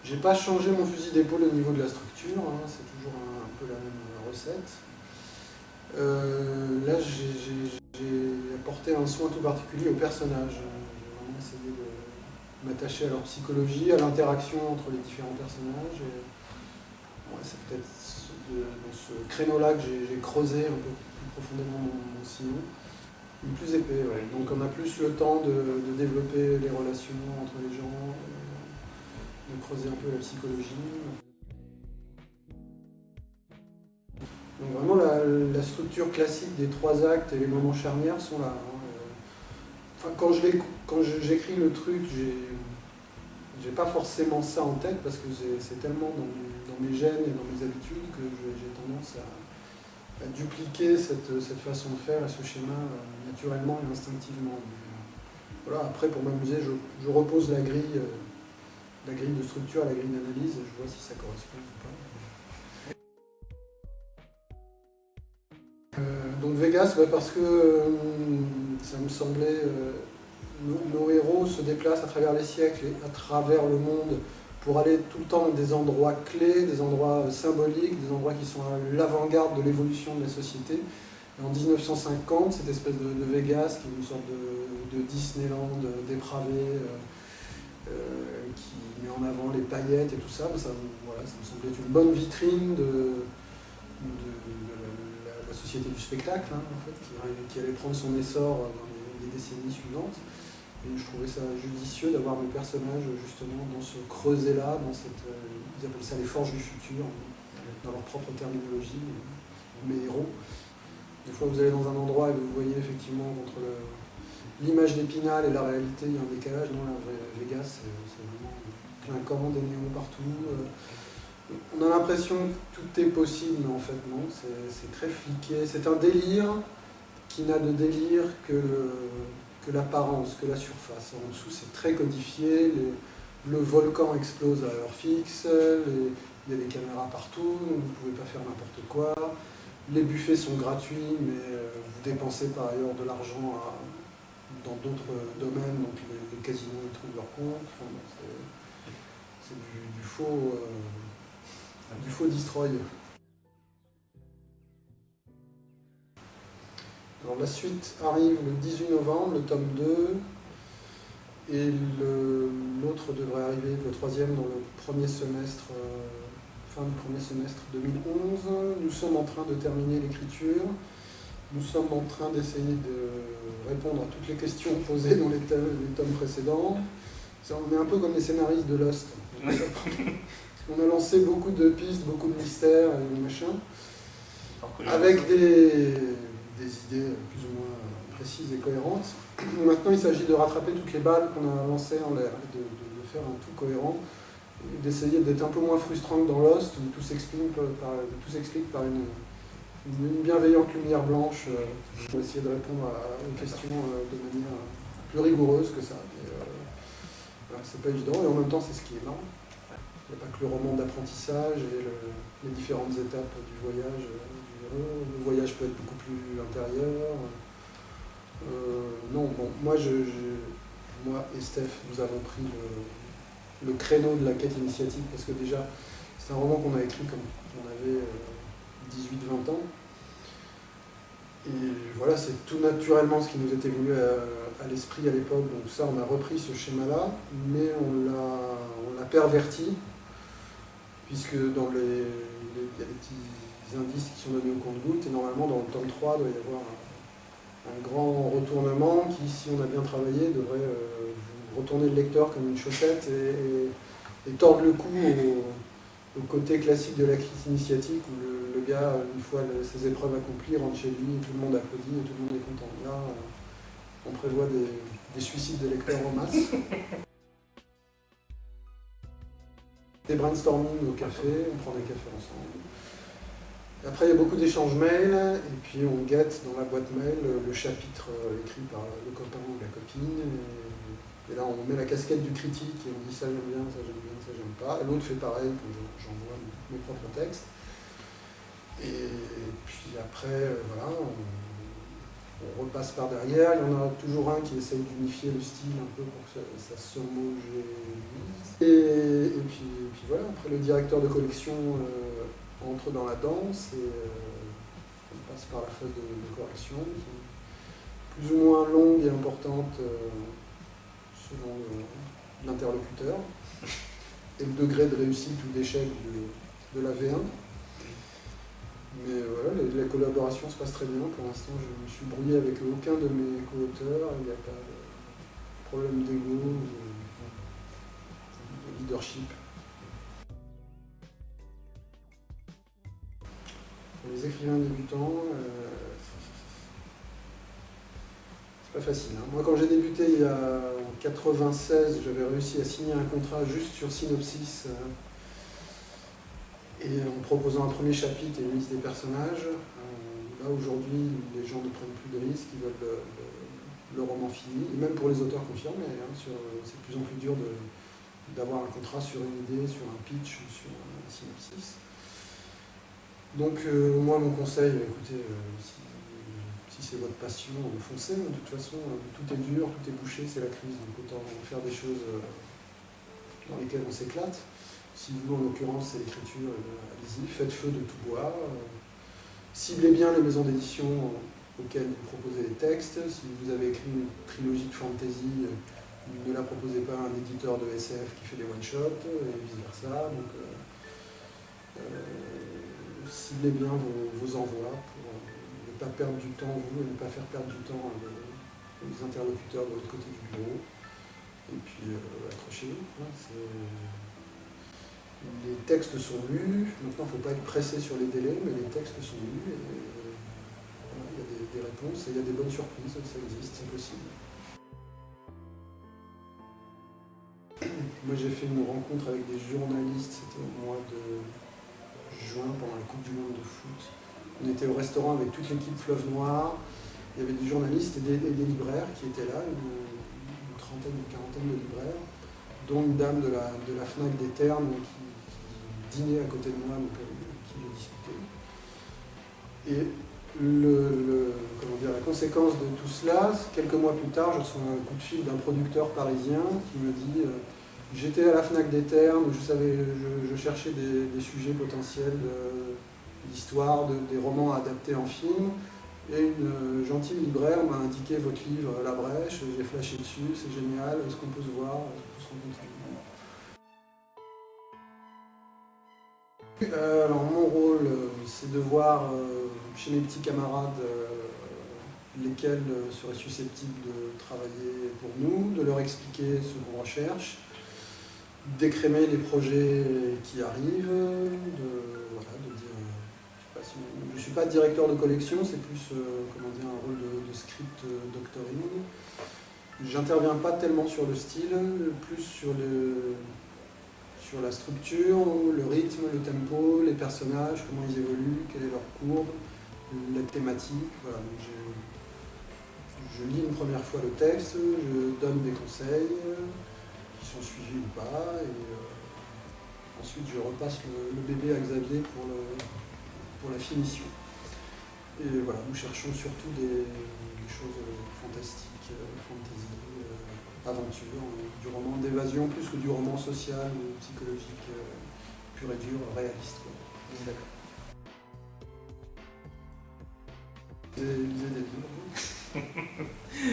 J'ai pas changé mon fusil d'épaule au niveau de la structure, hein, c'est toujours un peu la même recette. Là, j'ai apporté un soin tout particulier aux personnages. J'ai vraiment essayé de m'attacher à leur psychologie, à l'interaction entre les différents personnages. Et, ouais, c'est peut-être dans ce créneau-là que j'ai creusé un peu plus profondément mon sillon. Plus épais, ouais. Donc on a plus le temps de développer les relations entre les gens, de creuser un peu la psychologie. Donc vraiment la structure classique des 3 actes et les moments charnières sont là. Hein. Enfin, quand j'écris le truc, j'ai pas forcément ça en tête parce que c'est tellement dans mes gènes et dans mes habitudes que j'ai tendance à dupliquer cette façon de faire et ce schéma naturellement et instinctivement. Voilà, après, pour m'amuser, je repose la grille de structure, la grille d'analyse, et je vois si ça correspond ou pas. Donc Vegas, parce que ça me semblait... nos héros se déplacent à travers les siècles et à travers le monde pour aller tout le temps dans des endroits clés, des endroits symboliques, des endroits qui sont à l'avant-garde de l'évolution de la société. Et en 1950, cette espèce de Vegas, qui est une sorte de Disneyland dépravé, qui met en avant les paillettes et tout ça, voilà, ça me semblait une bonne vitrine de la société du spectacle, hein, en fait, qui allait prendre son essor dans les décennies suivantes. Et je trouvais ça judicieux d'avoir mes personnages justement dans ce creuset-là, dans cette, ils appellent ça les forges du futur, dans leur propre terminologie, mes héros. Des fois vous allez dans un endroit et vous voyez effectivement entre l'image d'Épinal et la réalité, il y a un décalage. Non, là, Vegas, c'est vraiment plein camp, des néons partout. On a l'impression que tout est possible, mais en fait non, c'est très fliqué. C'est un délire qui n'a de délire que l'apparence, que la surface. En dessous, c'est très codifié. Le volcan explose à heure fixe. Il y a des caméras partout, donc vous ne pouvez pas faire n'importe quoi. Les buffets sont gratuits, mais vous dépensez par ailleurs de l'argent dans d'autres domaines, donc les casinos ils trouvent leur compte. Enfin, c'est du faux destroy. Alors la suite arrive le 18 novembre, le tome 2, et l'autre devrait arriver, le troisième, dans le premier semestre, fin du premier semestre 2011. Nous sommes en train de terminer l'écriture. Nous sommes en train d'essayer de répondre à toutes les questions posées dans les tomes précédents. On est un peu comme les scénaristes de Lost. On a lancé beaucoup de pistes, beaucoup de mystères et de machins, avec des idées plus ou moins précises et cohérentes. Maintenant, il s'agit de rattraper toutes les balles qu'on a lancées en l'air, de faire un tout cohérent, d'essayer d'être un peu moins frustrant que dans Lost, où tout s'explique par une bienveillante lumière blanche. Pour essayer de répondre aux questions de manière plus rigoureuse que ça. Voilà, c'est pas évident, et en même temps, c'est ce qui est marrant. Il n'y a pas que le roman d'apprentissage et les différentes étapes du voyage du héros. Le voyage peut être beaucoup plus intérieur. Non, bon, moi et Steph, nous avons pris le créneau de la quête initiatique parce que déjà, c'est un roman qu'on a écrit quand on avait 18-20 ans. Et voilà, c'est tout naturellement ce qui nous était venu à l'esprit à l'époque. Donc ça, on a repris ce schéma-là, mais on l'a perverti, puisque il y a des petits indices qui sont donnés au compte-gouttes, et normalement dans le tome 3, il doit y avoir un grand retournement qui, si on a bien travaillé, devrait vous retourner le lecteur comme une chaussette et tordre le cou au côté classique de la crise initiatique où le gars, une fois ses épreuves accomplies, rentre chez lui, tout le monde applaudit et tout le monde est content. Là, on prévoit des suicides de lecteurs en masse. Des brainstorming au café, on prend des cafés ensemble. Après, il y a beaucoup d'échanges mails, et puis on guette dans la boîte mail le chapitre écrit par le copain ou la copine. Et là, on met la casquette du critique et on dit ça j'aime bien, ça j'aime pas. Et l'autre fait pareil quand j'envoie mes propres textes. Et puis après, voilà, on repasse par derrière. Il y en a toujours un qui essaye d'unifier le style un peu pour que ça s'homogénise. Et puis voilà, après le directeur de collection entre dans la danse et on passe par la phase de correction, qui est plus ou moins longue et importante selon l'interlocuteur et le degré de réussite ou d'échec de la V1. Mais voilà, la collaboration se passe très bien. Pour l'instant, je me suis brouillé avec aucun de mes co-auteurs. Il n'y a pas de problème d'ego, de leadership. Pour les écrivains débutants, c'est pas facile. Hein. Moi, quand j'ai débuté il y a en 96, j'avais réussi à signer un contrat juste sur Synopsis. Et en proposant un premier chapitre et une liste des personnages, là aujourd'hui les gens ne prennent plus de risques, ils veulent le roman fini, et même pour les auteurs confirmés, hein, c'est de plus en plus dur d'avoir un contrat sur une idée, sur un pitch, sur un synopsis. Donc moi mon conseil, écoutez, si c'est votre passion, foncez, de toute façon tout est dur, tout est bouché, c'est la crise, donc autant faire des choses dans lesquelles on s'éclate. Si vous, en l'occurrence, c'est l'écriture, allez-y, faites feu de tout bois. Ciblez bien les maisons d'édition auxquelles vous proposez des textes. Si vous avez écrit une trilogie de fantasy, ne la proposez pas à un éditeur de SF qui fait des one-shots, et vice-versa. Donc, ciblez bien vos envois pour ne pas perdre du temps, vous, et ne pas faire perdre du temps aux interlocuteurs de l'autre côté du bureau. Et puis, accrochez-vous. Les textes sont lus, maintenant il ne faut pas être pressé sur les délais, mais les textes sont lus, et voilà, il y a des réponses, et il y a des bonnes surprises, ça existe, c'est possible. Moi j'ai fait une rencontre avec des journalistes, c'était au mois de juin, pendant la Coupe du Monde de foot. On était au restaurant avec toute l'équipe Fleuve Noir, il y avait des journalistes et des libraires qui étaient là, une trentaine, une quarantaine de libraires, dont une dame de la Fnac des Ternes qui dînait à côté de moi, donc qui le discutait. Et la conséquence de tout cela, quelques mois plus tard, je reçois un coup de fil d'un producteur parisien qui me dit j'étais à la Fnac des Ternes, je cherchais des sujets potentiels d'histoire, des romans adaptés en film, et une gentille libraire m'a indiqué votre livre La Brèche, j'ai flashé dessus, c'est génial, est-ce qu'on peut se voir, est-ce qu'on peut se rencontrer? Alors mon rôle, c'est de voir chez mes petits camarades lesquels seraient susceptibles de travailler pour nous, de leur expliquer ce qu'on recherche, d'écrémer les projets qui arrivent, de dire... je ne suis pas directeur de collection, c'est plus un rôle de script doctoring. J'interviens pas tellement sur le style, plus sur la structure, le rythme, le tempo, les personnages, comment ils évoluent, quelle est leur courbe, la thématique. Voilà. Donc je lis une première fois le texte, je donne des conseils qui sont suivis ou pas, et ensuite je repasse le bébé à Xavier pour la finition. Et voilà, nous cherchons surtout des choses fantastiques, fantasy, aventure, du roman d'évasion plus que du roman social ou psychologique pur et dur, réaliste. D'accord. Lisez des livres.